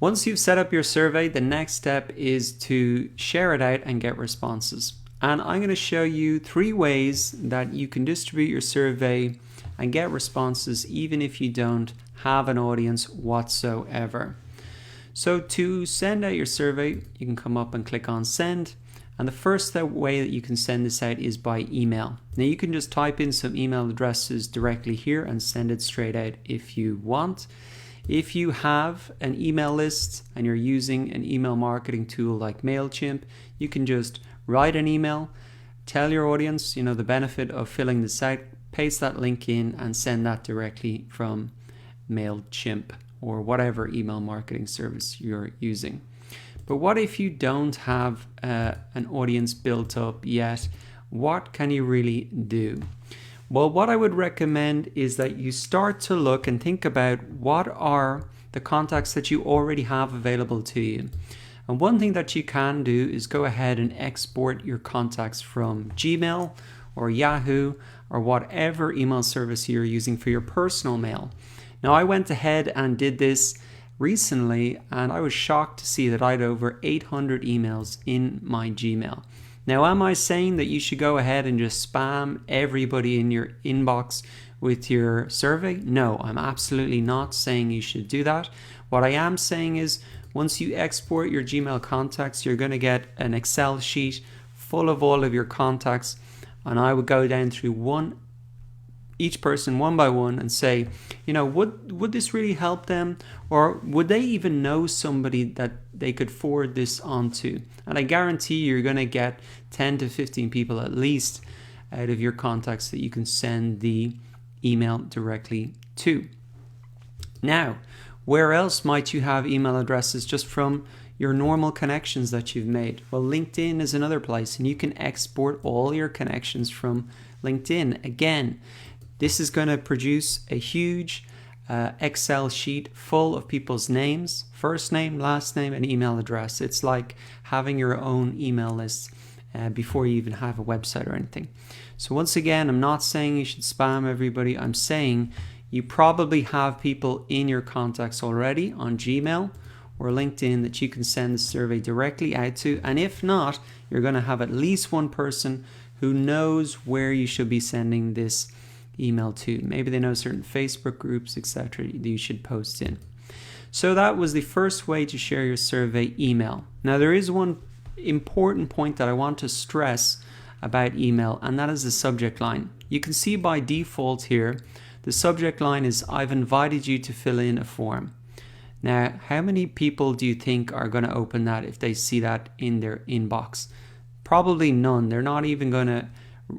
Once you've set up your survey, the next step is to share it out and get responses. And I'm going to show you 3 ways that you can distribute your survey and get responses even if you don't have an audience whatsoever. So to send out your survey, you can come up and click on send. And the first way that you can send this out is by email. Now you can just type in some email addresses directly here and send it straight out if you want. If you have an email list and you're using an email marketing tool like MailChimp, you can just write an email, tell your audience, the benefit of filling this out, paste that link in and send that directly from MailChimp or whatever email marketing service you're using. But what if you don't have an audience built up yet? What can you really do? Well, what I would recommend is that you start to look and think about what are the contacts that you already have available to you. And one thing that you can do is go ahead and export your contacts from Gmail or Yahoo or whatever email service you're using for your personal mail. Now, I went ahead and did this recently, and I was shocked to see that I had over 800 emails in my Gmail. Now, am I saying that you should go ahead and just spam everybody in your inbox with your survey? No, I'm absolutely not saying you should do that. What I am saying is once you export your Gmail contacts, you're going to get an Excel sheet full of all of your contacts, and I would go down through each person one by one and say, would this really help them? Or would they even know somebody that they could forward this on to? And I guarantee you're going to get 10 to 15 people at least out of your contacts that you can send the email directly to. Now, where else might you have email addresses just from your normal connections that you've made? Well, LinkedIn is another place, and you can export all your connections from LinkedIn. Again, this is going to produce a huge Excel sheet full of people's names, first name, last name, and email address. It's like having your own email list before you even have a website or anything. So once again, I'm not saying you should spam everybody. I'm saying you probably have people in your contacts already on Gmail or LinkedIn that you can send the survey directly out to. And if not, you're going to have at least one person who knows where you should be sending this email to. Maybe they know certain Facebook groups, etc. that you should post in. So that was the first way to share your survey, email. Now there is one important point that I want to stress about email, and that is the subject line. You can see by default here, the subject line is I've invited you to fill in a form. Now, how many people do you think are going to open that if they see that in their inbox? Probably none.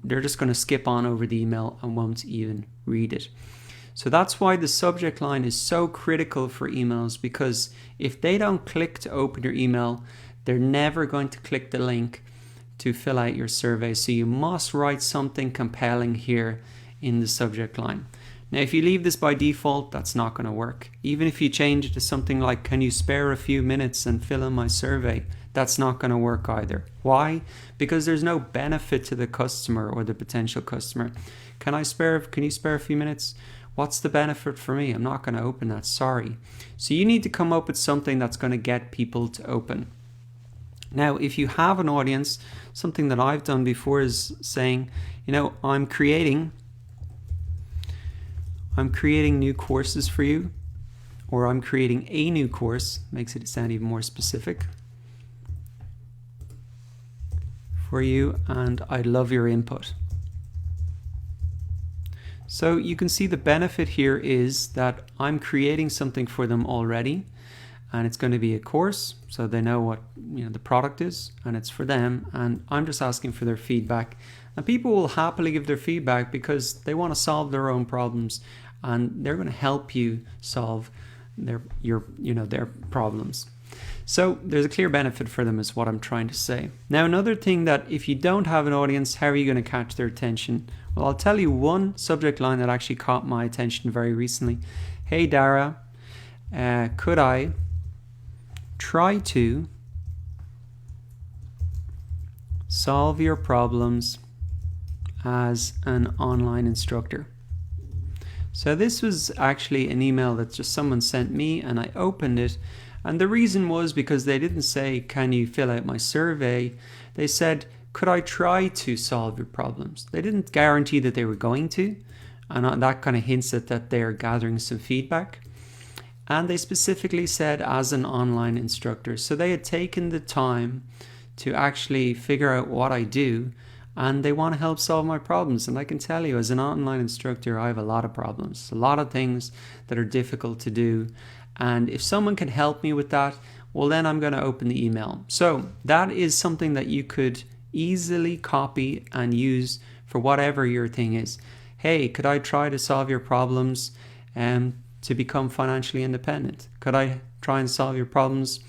They're just going to skip on over the email and won't even read it. So that's why the subject line is so critical for emails, because if they don't click to open your email, they're never going to click the link to fill out your survey. So you must write something compelling here in the subject line. Now, if you leave this by default, that's not going to work. Even if you change it to something like, can you spare a few minutes and fill in my survey? That's not going to work either. Why? Because there's no benefit to the customer or the potential customer. Can you spare a few minutes? What's the benefit for me? I'm not going to open that, sorry. So you need to come up with something that's going to get people to open. Now, if you have an audience, something that I've done before is saying, I'm creating new courses for you, or I'm creating a new course, makes it sound even more specific, for you, and I'd love your input. So you can see the benefit here is that I'm creating something for them already, and it's going to be a course, so they know what the product is, and it's for them, and I'm just asking for their feedback. And people will happily give their feedback because they want to solve their own problems, and they're going to help you solve their problems. So there's a clear benefit for them is what I'm trying to say. Now, another thing that if you don't have an audience, how are you going to catch their attention? Well, I'll tell you one subject line that actually caught my attention very recently. Hey Dara, could I try to solve your problems as an online instructor? So this was actually an email that just someone sent me, and I opened it, And the reason was because they didn't say, can you fill out my survey? They said, could I try to solve your problems? They didn't guarantee that they were going to. And that kind of hints at that they're gathering some feedback. And they specifically said as an online instructor. So they had taken the time to actually figure out what I do, and they want to help solve my problems. And I can tell you, as an online instructor, I have a lot of problems, a lot of things that are difficult to do. And if someone can help me with that, well, then I'm going to open the email. So that is something that you could easily copy and use for whatever your thing is. Hey, could I try to solve your problems to become financially independent? Could I try and solve your problems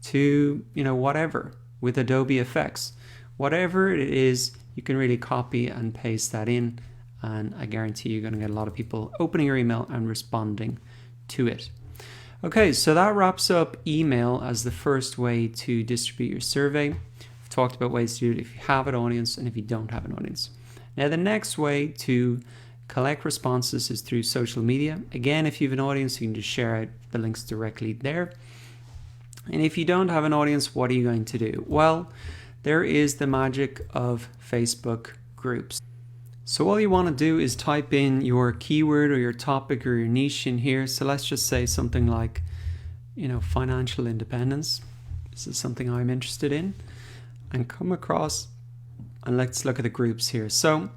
to, whatever, with Adobe Effects? Whatever it is, you can really copy and paste that in, and I guarantee you're going to get a lot of people opening your email and responding to it. Okay, so that wraps up email as the first way to distribute your survey. I've talked about ways to do it if you have an audience and if you don't have an audience. Now, the next way to collect responses is through social media. Again, if you have an audience, you can just share out the links directly there. And if you don't have an audience, what are you going to do? Well, there is the magic of Facebook groups. So all you want to do is type in your keyword or your topic or your niche in here. So let's just say something like, financial independence. This is something I'm interested in, and come across, and let's look at the groups here. So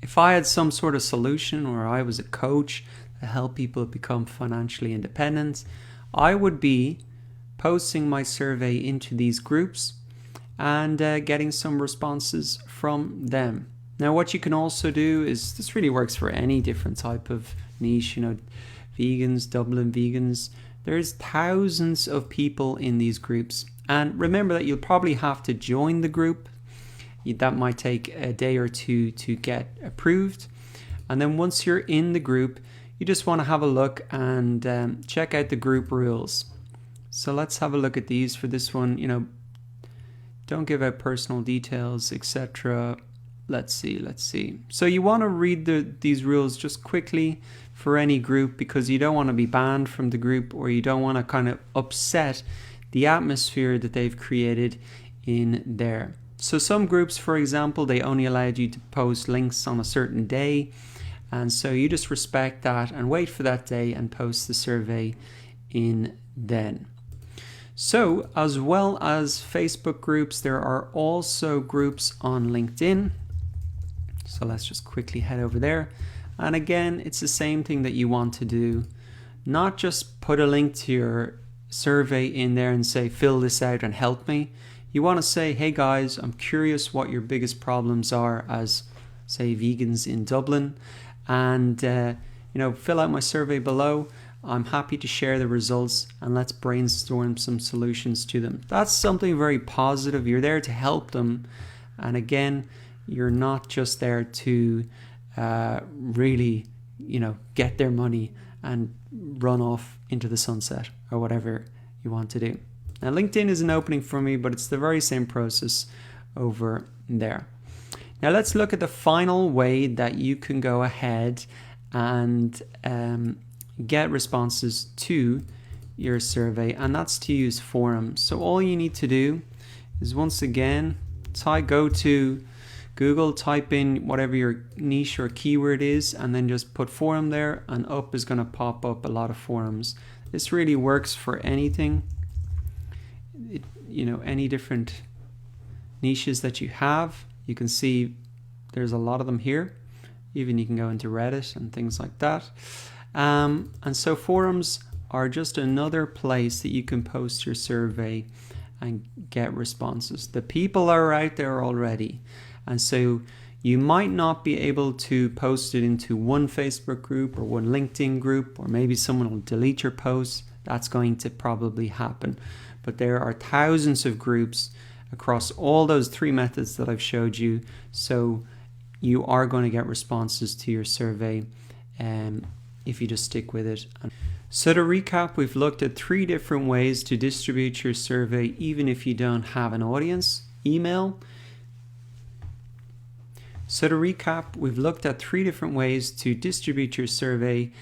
if I had some sort of solution, or I was a coach to help people become financially independent, I would be posting my survey into these groups and getting some responses from them. Now, what you can also do is, this really works for any different type of niche, vegans, Dublin vegans. There's thousands of people in these groups. And remember that you'll probably have to join the group. That might take a day or two to get approved. And then once you're in the group, you just want to have a look and check out the group rules. So let's have a look at these for this one. Don't give out personal details, etc. Let's see. So you want to read these rules just quickly for any group, because you don't want to be banned from the group, or you don't want to kind of upset the atmosphere that they've created in there. So some groups, for example, they only allowed you to post links on a certain day. And so you just respect that and wait for that day and post the survey in then. So as well as Facebook groups, there are also groups on LinkedIn. So let's just quickly head over there. And again, it's the same thing that you want to do. Not just put a link to your survey in there and say, fill this out and help me. You want to say, hey guys, I'm curious what your biggest problems are as, say, vegans in Dublin. And, fill out my survey below. I'm happy to share the results, and let's brainstorm some solutions to them. That's something very positive. You're there to help them. And again, you're not just there to really, get their money and run off into the sunset or whatever you want to do. Now, LinkedIn is an opening for me, but it's the very same process over there. Now, let's look at the final way that you can go ahead and get responses to your survey, and that's to use forums. So all you need to do is, once again, go to Google, type in whatever your niche or keyword is, and then just put forum there, and up is going to pop up a lot of forums. This really works for anything, any different niches that you have. You can see there's a lot of them here. Even you can go into Reddit and things like that. And so forums are just another place that you can post your survey and get responses. The people are out there already. And so you might not be able to post it into one Facebook group or one LinkedIn group, or maybe someone will delete your post. That's going to probably happen. But there are thousands of groups across all those three methods that I've showed you. So you are going to get responses to your survey if you just stick with it. So to recap, we've looked at 3 different ways to distribute your survey even if you don't have an audience. Email. So to recap, we've looked at 3 different ways to distribute your survey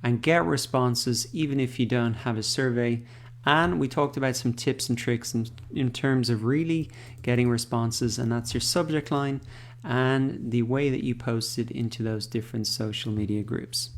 and get responses even if you don't have a survey. And we talked about some tips and tricks in terms of really getting responses, and that's your subject line and the way that you post it into those different social media groups.